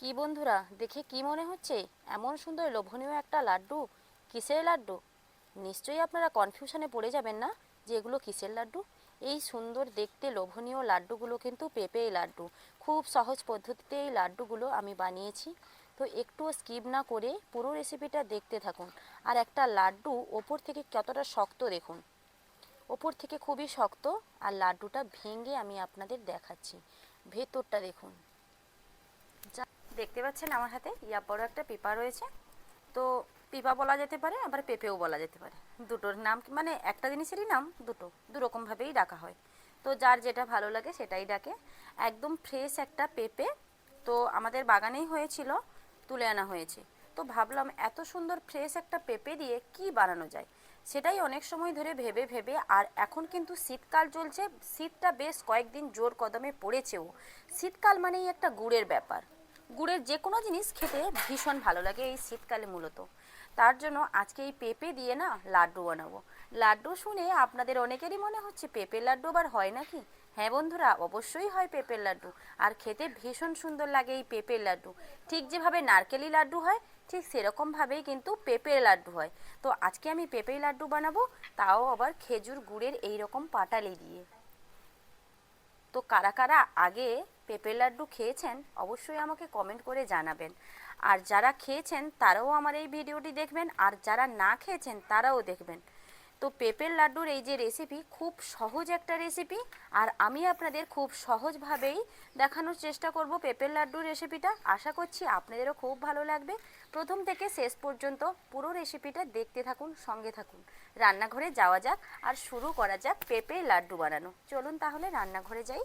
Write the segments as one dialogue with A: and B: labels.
A: কি বন্ধুরা, দেখে কি মনে হচ্ছে এমন সুন্দর লোভনীয় একটা লাড্ডু? কিসের লাড্ডু? নিশ্চয়ই আপনারা কনফিউশনে পড়ে যাবেন না যে এগুলো কিসের লাড্ডু। এই সুন্দর দেখতে লোভনীয় লাড্ডুগুলো কিন্তু পেঁপে লাড্ডু। খুব সহজ পদ্ধতিতে এই লাড্ডুগুলো আমি বানিয়েছি। তো একটুও স্কিপ না করে পুরো রেসিপিটা দেখতে থাকুন। আর একটা লাড্ডু ওপর থেকে কতটা শক্ত দেখুন, ওপর থেকে খুবই শক্ত। আর লাড্ডুটা ভেঙে আমি আপনাদের দেখাচ্ছি, ভেতরটা দেখুন। দেখতে পাচ্ছেন আমার হাতে বড় একটা পেঁপা রয়েছে। তো পেঁপা বলা যেতে পারে, আবার পেঁপেও বলা যেতে পারে। দুটোর নাম মানে একটা জিনিসেরই নাম দুটো, দুরকমভাবেই ডাকা হয়। তো যার যেটা ভালো লাগে সেটাই ডাকে। একদম ফ্রেশ একটা পেঁপে, তো আমাদের বাগানেই হয়েছিল, তুলে আনা হয়েছে। তো ভাবলাম এত সুন্দর ফ্রেশ একটা পেঁপে দিয়ে কি বানানো যায়, সেটাই অনেক সময় ধরে ভেবে ভেবে। আর এখন কিন্তু শীতকাল চলছে, শীতটা বেশ কয়েকদিন জোর কদমে পড়েছেও। শীতকাল মানেই একটা গুড়ের ব্যাপার। গুড়ের যে কোনো জিনিস খেতে ভীষণ ভালো লাগে এই শীতকালে মূলত। তার জন্য আজকে এই পেঁপে দিয়ে না লাড্ডু বানাবো। লাড্ডু শুনে আপনাদের অনেকেরই মনে হচ্ছে পেঁপের লাড্ডু আবার হয় নাকি? হ্যাঁ বন্ধুরা, অবশ্যই হয় পেঁপের লাড্ডু। আর খেতে ভীষণ সুন্দর লাগে এই পেঁপের লাড্ডু। ঠিক যেভাবে নারকেলি লাড্ডু হয়, ঠিক সেরকমভাবেই কিন্তু পেঁপের লাড্ডু হয়। তো আজকে আমি পেঁপের লাড্ডু বানাবো, তাও আবার খেজুর গুড়ের এইরকম পাটালি দিয়ে। তো কারা কারা আগে পেঁপের লাড্ডু খেয়েছেন অবশ্যই আমাকে কমেন্ট করে জানাবেন। আর যারা খেয়েছেন তারাও আমার এই ভিডিওটি দেখবেন, আর যারা না খেয়েছেন তারাও দেখবেন। তো পেঁপের লাড্ডুর এই যে রেসিপি, খুব সহজ একটা রেসিপি। আর আমি আপনাদের খুব সহজভাবেই দেখানোর চেষ্টা করব পেঁপের লাড্ডুর রেসিপিটা। আশা করছি আপনাদেরও খুব ভালো লাগবে। প্রথম থেকে শেষ পর্যন্ত পুরো রেসিপিটা দেখতে থাকুন, সঙ্গে থাকুন। রান্নাঘরে যাওয়া যাক আর শুরু করা যাক পেঁপের লাড্ডু বানানো। চলুন তাহলে রান্নাঘরে যাই।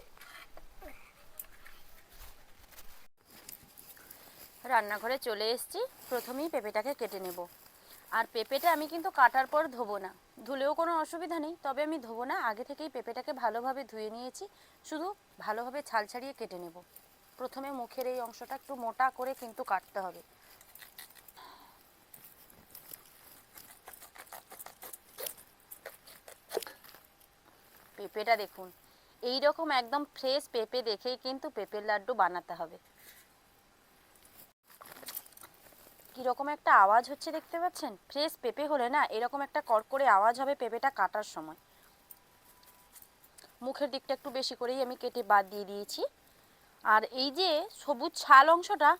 A: রান্নাঘরে চলে এসেছি। প্রথমেই পেঁপেটাকে কেটে নেব। আর পেঁপেটা আমি কিন্তু কাটার পর ধোবো না, ধুলেও কোনো অসুবিধা নেই, তবে আমি ধোবো না। আগে থেকেই পেঁপেটাকে ভালোভাবে ধুয়ে নিয়েছি, শুধু ভালোভাবে ছাল ছাড়িয়ে কেটে নেব। প্রথমে মুখের এই অংশটা একটু মোটা করে কিন্তু কাটতে হবে। পেঁপেটা দেখুন, এই রকম একদম ফ্রেশ পেঁপে দেখেই কিন্তু পেঁপের লাড্ডু বানাতে হবে। কীরকম একটা আওয়াজ হচ্ছে দেখতে পাচ্ছেন? ফ্রেশ পেঁপে হলে না এরকম একটা কড়কড়ে আওয়াজ হবে পেঁপেটা কাটার সময়। মুখের দিকটা একটু বেশি করেই আমি কেটে বাদ দিয়ে দিয়েছি। আর এই যে সবুজ ছাল অংশটা,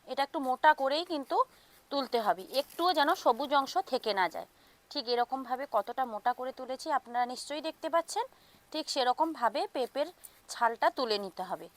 A: এটা একটু মোটা করেই কিন্তু তুলতে হবে, একটুও যেন সবুজ অংশ থেকে না যায়। ঠিক এরকমভাবে কতটা মোটা করে তুলেছি আপনারা নিশ্চয়ই দেখতে পাচ্ছেন। ঠিক সেরকমভাবে পেঁপের ছালটা তুলে নিতে হবে।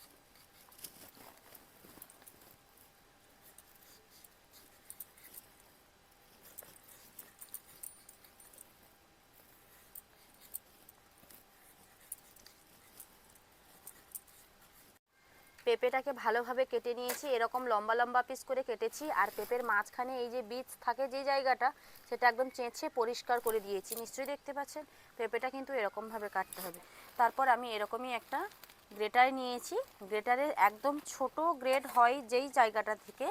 A: পেঁপেটাকে ভালোভাবে কেটে নিয়েছি, এরকম লম্বা লম্বা পিস করে কেটেছি। আর পেঁপের মাঝখানে এই যে বীজ থাকে যে জায়গাটা, সেটা একদম চেঁচে পরিষ্কার করে দিয়েছি। নিশ্চয়ই দেখতে পাচ্ছেন পেঁপেটা কিন্তু এরকমভাবে কাটতে হবে। তারপর আমি এরকমই একটা গ্রেটার নিয়েছি। গ্রেটারের একদম ছোট গ্রেড হয় যেই জায়গাটা থেকে,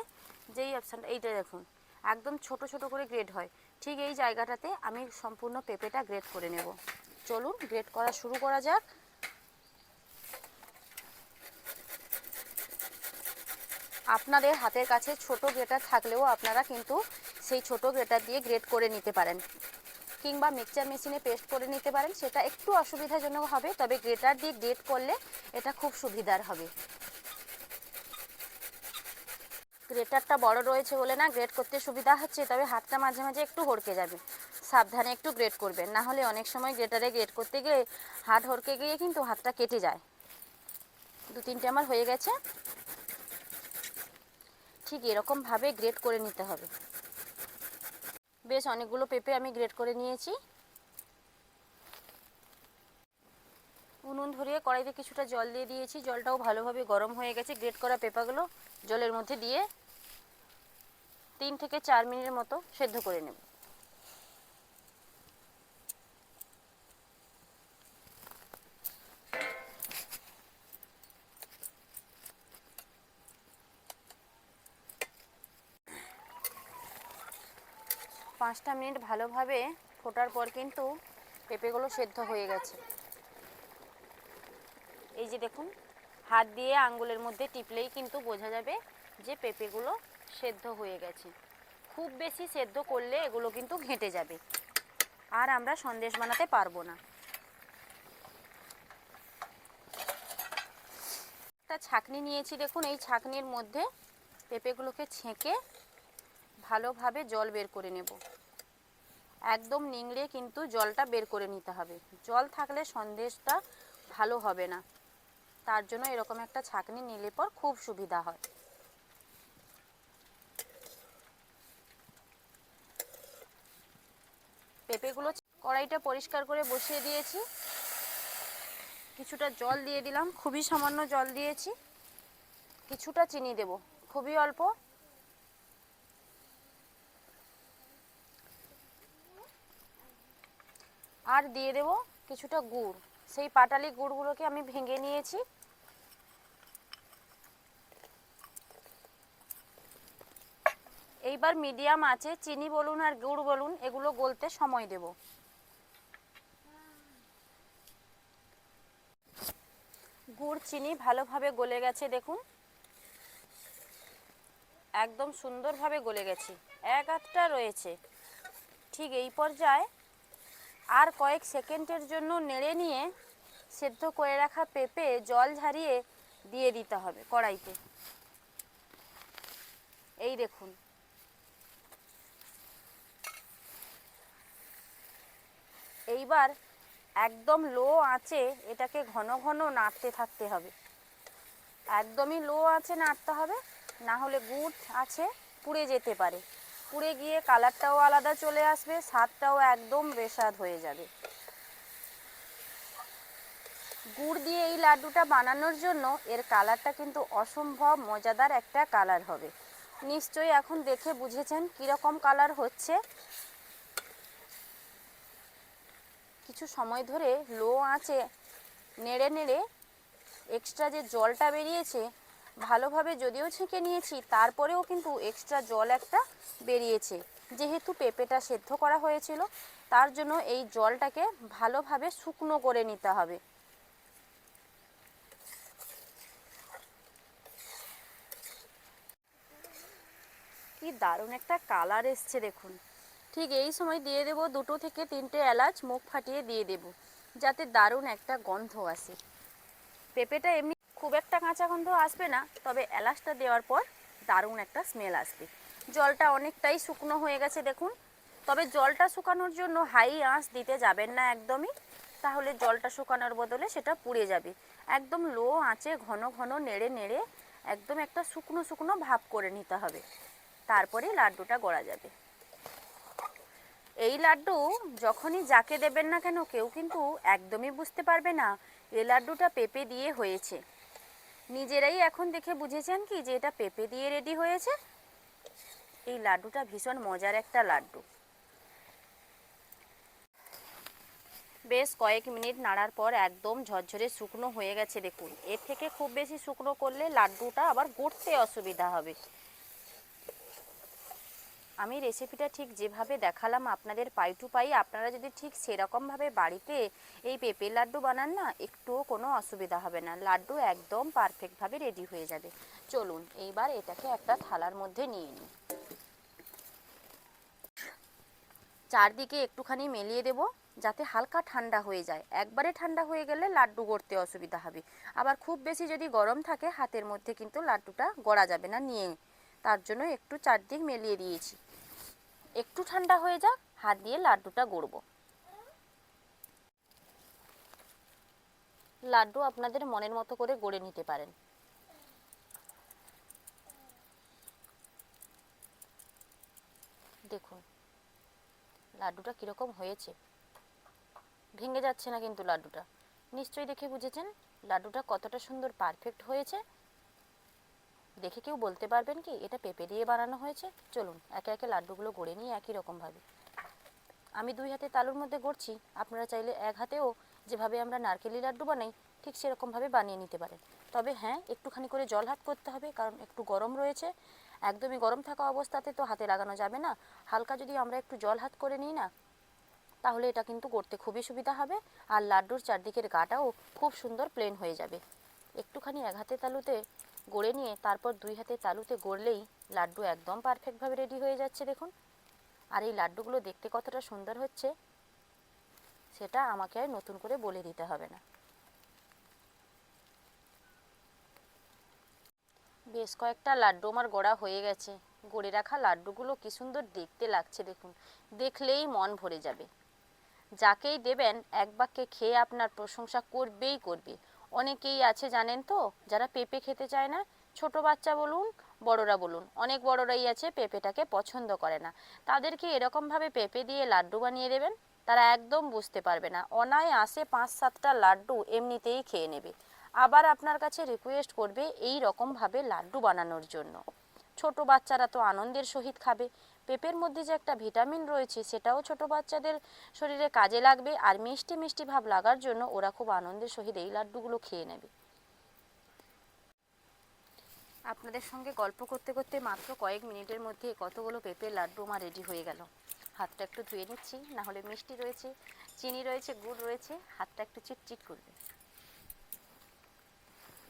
A: যেই অপশানটা এইটা দেখুন, একদম ছোট ছোট করে গ্রেড হয়। ঠিক এই জায়গাটাতে আমি সম্পূর্ণ পেঁপেটা গ্রেড করে নেব। চলুন গ্রেড করা শুরু করা যাক। আপনাদের হাতের কাছে ছোট গ্রেটার থাকলেও আপনারা কিন্তু সেই ছোট গ্রেটার দিয়ে গ্রেট করে নিতে পারেন, কিংবা মিক্সচার মেশিনে পেস্ট করে নিতে পারেন। সেটা একটু অসুবিধাজনক হবে, তবে গ্রেটার দিয়ে গ্রেট করলে এটা খুব সুবিধার হবে। গ্রেটারটা বড় রয়েছে বলে না গ্রেট করতে সুবিধা হচ্ছে, তবে হাতটা মাঝে মাঝে একটু হড়কে যাবে। সাবধানে একটু গ্রেট করবেন, না হলে অনেক সময় গ্রেটারে গ্রেট করতে গিয়ে হাত হড়কে গিয়ে কিন্তু হাতটা কেটে যায়। দু তিনটে আমার হয়ে গেছে। ঠিক এরকমভাবে গ্রেট করে নিতে হবে। বেশ অনেকগুলো পেঁপে আমি গ্রেট করে নিয়েছি। উনুন ধরিয়ে কড়াইতে কিছুটা জল দিয়ে দিয়েছি, জলটাও ভালোভাবে গরম হয়ে গেছে। গ্রেট করা পেঁপাগুলো জলের মধ্যে দিয়ে 3 থেকে 4 মিনিটের মতো সেদ্ধ করে নেব। পাঁচটা মিনিট ভালোভাবে ফোটার পর কিন্তু পেঁপেগুলো সেদ্ধ হয়ে গেছে। এই যে দেখুন, হাত দিয়ে আঙ্গুলের মধ্যে টিপলেই কিন্তু বোঝা যাবে যে পেঁপেগুলো সেদ্ধ হয়ে গেছে। খুব বেশি সেদ্ধ করলে এগুলো কিন্তু ঘেঁটে যাবে, আর আমরা সন্দেশ বানাতে পারবো না। একটা ছাঁকনি নিয়েছি, দেখুন এই ছাঁকনির মধ্যে পেঁপেগুলোকে ছেঁকে ভালোভাবে জল বের করে নেব। একদম নিংড়ে কিন্তু জলটা বের করে নিতে হবে, জল থাকলে সন্দেশটা ভালো হবে না। তার জন্য এরকম একটা ছাঁকনি নিলে পর খুব সুবিধা হয়। পেঁপেগুলো কড়াইটা পরিষ্কার করে বসিয়ে দিয়েছি, কিছুটা জল দিয়ে দিলাম, খুবই সামান্য জল দিয়েছি। কিছুটা চিনি দেব, খুবই অল্প। আর দিয়ে দেব কিছুটা গুড়, সেই পাটালি গুড়গুলোকে আমি ভেঙে নিয়েছি। এইবার মিডিয়াম আঁচে চিনি বলুন আর গুড় বলুন এগুলো গলতে সময় দেব। গুড় চিনি ভালোভাবে গলে গেছে, দেখুন একদম সুন্দরভাবে গলে গেছে, এক আধটা রয়েছে। ঠিক এই পর্যায়ে আর কয়েক সেকেন্ডের জন্য নেড়ে নিয়ে সেদ্ধ করে রাখা পেঁপে জল ঝরিয়ে দিয়ে দিতে হবে কড়াইতে। এই দেখুন, এইবার একদম লো আঁচে এটাকে ঘন ঘন নাড়তে থাকতে হবে, একদমই লো আঁচে নাড়তে হবে, না হলে গুড় আছে পুড়ে যেতে পারে, পুড়ে গিয়ে কালারটাও আলাদা চলে আসবে, স্বাদটাও একদম বেস্বাদ হয়ে যাবে। গুড় দিয়ে এই লাড্ডুটা বানানোর জন্য এর কালারটা কিন্তু অসম্ভব মজাদার একটা কালার হবে। নিশ্চয়ই এখন দেখে বুঝেছেন কীরকম কালার হচ্ছে। কিছু সময় ধরে লো আঁচে নেড়ে নেড়ে এক্সট্রা যে জলটা বেরিয়েছে, ভালোভাবে যদিও ছেঁকে নিয়েছি তারপরেও কিন্তু এক্সট্রা জল একটা বেরিয়েছে, যেহেতু পেঁপেটা সেদ্ধ করা হয়েছিল তার জন্য এই জলটাকে ভালোভাবে শুকনো করে নিতে হবে। কি দারুণ একটা কালার এসছে দেখুন। ঠিক এই সময় দিয়ে দেব 2 থেকে 3টে এলাচ মুখ ফাটিয়ে দিয়ে দেব, যাতে দারুণ একটা গন্ধ আসে। পেঁপেটা এমনি খুব একটা কাঁচা গন্ধ আসবে না, তবে এলাচটা দেওয়ার পর দারুণ একটা স্মেল আসবে। জলটা অনেকটাই শুকনো হয়ে গেছে দেখুন, তবে জলটা শুকানোর জন্য হাই আঁচ দিতে যাবেন না একদমই, তাহলে জলটা শুকানোর বদলে সেটা পুড়ে যাবে। একদম লো আঁচে ঘন ঘন নেড়ে নেড়ে একদম একটা শুকনো শুকনো ভাব করে নিতে হবে, তারপরে লাড্ডুটা গড়া যাবে। এই লাড্ডু যখনই যাকে দেবেন না কেন কেউ কিন্তু একদমই বুঝতে পারবে না এই লাড্ডুটা পেঁপে দিয়ে হয়েছে। নিজেরাই এখন দেখে বুঝেছেন কি যে এটা পেঁপে দিয়ে রেডি হয়েছে। এই লাড্ডুটা ভীষণ মজার একটা লাড্ডু। বেশ কয়েক মিনিট নাড়ার পর একদম ঝরঝরে শুকনো হয়ে গেছে দেখুন। এর থেকে খুব বেশি শুকনো করলে লাড্ডুটা আবার গড়তে অসুবিধা হবে। আমি রেসিপিটা ঠিক যেভাবে দেখালাম আপনাদের পাই টু পাই, আপনারা যদি ঠিক সেরকমভাবে বাড়িতে এই পেঁপের লাড্ডু বানান না, একটুও কোনো অসুবিধা হবে না, লাড্ডু একদম পারফেক্টভাবে রেডি হয়ে যাবে। চলুন এইবার এটাকে একটা থালার মধ্যে নিয়ে নিই। চারদিকে একটুখানি মেলিয়ে দেব যাতে হালকা ঠান্ডা হয়ে যায়। একবারে ঠান্ডা হয়ে গেলে লাড্ডু গড়তে অসুবিধা হবে, আবার খুব বেশি যদি গরম থাকে হাতের মধ্যে কিন্তু লাড্ডুটা গড়া যাবে না নিয়ে, তার জন্য একটু চারদিক মেলিয়ে দিয়েছি। একটু ঠান্ডা হয়ে যাক, হাত দিয়ে লাড্ডুটা গড়ব। লাড্ডু আপনাদের মনের মতো করে গড়ে নিতে পারেন। দেখুন লাড্ডুটা কীরকম হয়েছে, ভেঙে যাচ্ছে না কিন্তু লাড্ডুটা। নিশ্চয়ই দেখে বুঝেছেন লাড্ডুটা কতটা সুন্দর পারফেক্ট হয়েছে। দেখে কেউ বলতে পারবেন কি এটা পেঁপে দিয়ে বানানো হয়েছে? চলুন একে একে লাড্ডুগুলো গড়ে নিই একই রকমভাবে। আমি 2 হাতে তালুর মধ্যে গড়ছি, আপনারা চাইলে এক হাতেও যেভাবে আমরা নারকেলি লাড্ডু বানাই ঠিক সেরকমভাবে বানিয়ে নিতে পারেন। তবে হ্যাঁ, একটুখানি করে জল হাত করতে হবে, কারণ একটু গরম রয়েছে। একদমই গরম থাকা অবস্থাতে তো হাতে লাগানো যাবে না, হালকা যদি আমরা একটু জল হাত করে নিই না, তাহলে এটা কিন্তু করতে খুবই সুবিধা হবে। আর লাড্ডুর চারদিকের গাটাও খুব সুন্দর প্লেন হয়ে যাবে। একটুখানি এক হাতে তালুতে গড়ে নিয়ে তারপর 2 হাতে তালুতে গড়লেই লাড্ডু একদম পারফেক্টভাবে রেডি হয়ে যাচ্ছে দেখুন। আর এই লাড্ডুগুলো দেখতে কতটা সুন্দর হচ্ছে সেটা আমাকে আর নতুন করে বলে দিতে হবে না। বেশ কয়েকটা লাড্ডু আমার গড়া হয়ে গেছে। গড়ে রাখা লাড্ডুগুলো কি সুন্দর দেখতে লাগছে দেখুন, দেখলেই মন ভরে যাবে। যাকেই দেবেন এক বাক্যে খেয়ে আপনার প্রশংসা করবেই করবে। অনেকেই আছে জানেন তো, যারা পেঁপে খেতে চায় না। ছোট বাচ্চা বলুন, বড়রা বলুন, অনেক বড়রাই আছে পেঁপেটাকে পছন্দ করে না। তাদেরকে এরকমভাবে পেঁপে দিয়ে লাড্ডু বানিয়ে দেবেন, তারা একদম বুঝতে পারবে না, অনায়াসে 5-7টা লাড্ডু এমনিতেই খেয়ে নেবে। আবার আপনার কাছে রিকোয়েস্ট করবে এই রকমভাবে লাড্ডু বানানোর জন্য। ছোট বাচ্চারা তো আনন্দের সহিত খাবে। পেঁপের মধ্যে যে একটা ভিটামিন রয়েছে সেটাও ছোট বাচ্চাদের শরীরে কাজে লাগবে, আর মিষ্টি মিষ্টি ভাব লাগার জন্য ওরা খুব আনন্দের সহিত এই লাড্ডুগুলো খেয়ে নেবে। আপনাদের সঙ্গে গল্প করতে করতে মাত্র কয়েক মিনিটের মধ্যে কতগুলো পেঁপের লাড্ডু আমার রেডি হয়ে গেল। হাতটা একটু ধুয়ে নিচ্ছি, না হলে মিষ্টি রয়েছে, চিনি রয়েছে, গুড় রয়েছে, হাতটা একটু চিটচিট করবে।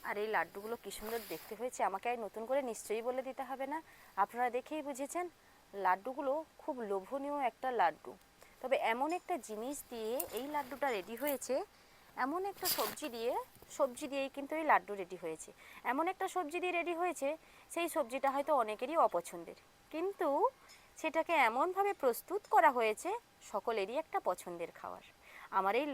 A: আর এই লাড্ডুগুলো কী সুন্দর দেখতে হয়েছে আমাকে আর নতুন করে নিশ্চয়ই বলে দিতে হবে না, আপনারা দেখেই বুঝেছেন। লাড্ডুগুলো খুব লোভনীয় একটা লাড্ডু। তবে এমন একটা জিনিস দিয়ে এই লাড্ডুটা রেডি হয়েছে, এমন একটা সবজি দিয়েই কিন্তু এই লাড্ডু রেডি হয়েছে। এমন একটা সবজি দিয়ে রেডি হয়েছে, সেই সবজিটা হয়তো অনেকেরই অপছন্দের, কিন্তু সেটাকে এমনভাবে প্রস্তুত করা হয়েছে সকলেরই একটা পছন্দের খাবার। আমার এই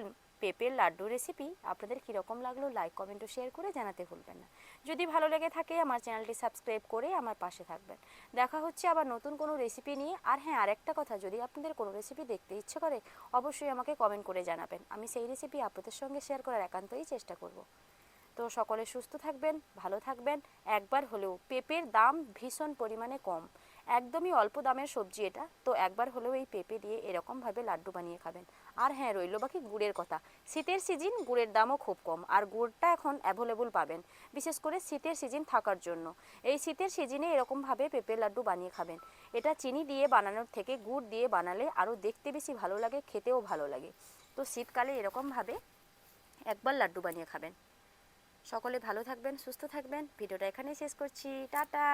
A: পেঁপের লাড্ডু রেসিপি আপনাদের কীরকম লাগলো লাইক কমেন্ট ও শেয়ার করে জানাতে ভুলবেন না। যদি ভালো লেগে থাকে আমার চ্যানেলটি সাবস্ক্রাইব করে আমার পাশে থাকবেন। দেখা হচ্ছে আবার নতুন কোনো রেসিপি নিয়ে। আর হ্যাঁ, আরেকটা কথা, যদি আপনাদের কোনো রেসিপি দেখতে ইচ্ছে করে অবশ্যই আমাকে কমেন্ট করে জানাবেন, আমি সেই রেসিপি আপনাদের সঙ্গে শেয়ার করার একান্তই চেষ্টা করব। তো সকলে সুস্থ থাকবেন, ভালো থাকবেন। একবার হলেও, পেঁপের দাম ভীষণ পরিমাণে কম, একদমই অল্প দামের সবজি এটা, তো একবার হলেও এই পেঁপে দিয়ে এরকমভাবে লাড্ডু বানিয়ে খাবেন। আর হ্যাঁ, রইল বাকি গুড়ের কথা। শীতের সিজন, গুড়ের দামও খুব কম, আর গুড়টা এখন অ্যাভেলেবল পাবেন, বিশেষ করে শীতের সিজন থাকার জন্য। এই শীতের সিজনে এরকমভাবে পেঁপের লাড্ডু বানিয়ে খাবেন। এটা চিনি দিয়ে বানানোর থেকে গুড় দিয়ে বানালে আরও দেখতে বেশি ভালো লাগে, খেতেও ভালো লাগে। তো শীতকালে এরকমভাবে একবার লাড্ডু বানিয়ে খাবেন। সকলে ভালো থাকবেন, সুস্থ থাকবেন। ভিডিওটা এখানেই শেষ করছি, টাটা।